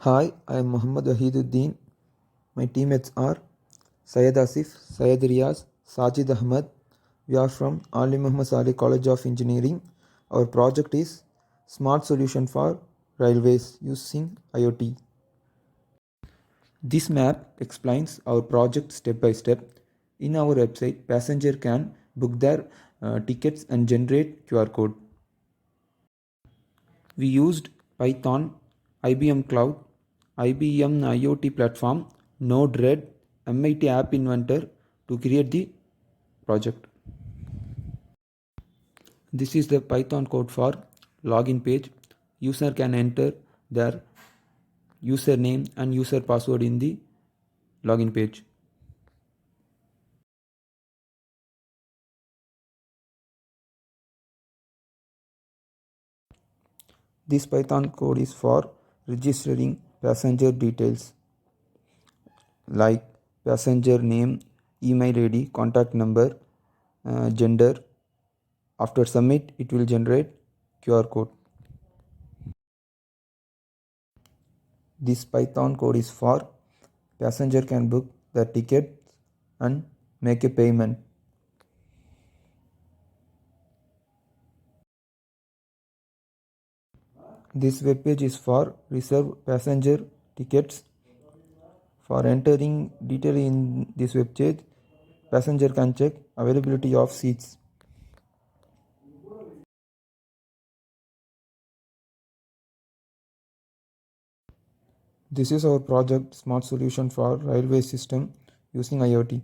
Hi, I am Muhammad Wahiduddin. My teammates are Syed Asif, Syed Riyaz, Sajid Ahmad. We are from Ali Muhammad Saleh College of Engineering. Our project is Smart Solution for Railways using IoT. This map explains our project step by step. In our website, passenger can book their tickets and generate QR code. We used Python, IBM Cloud, IBM IoT platform, Node-RED, MIT App Inventor to create the project. This is the Python code for login page. User can enter their username and user password in the login page. This Python code is for registering passenger details like passenger name, email ID, contact number, gender. After submit, it will generate QR code. This Python code is for passenger can book the ticket and make a payment. This web page is for reserve passenger tickets. For entering detail in this web page, passenger can check availability of seats. This is our project Smart Solution for Railway System using IoT.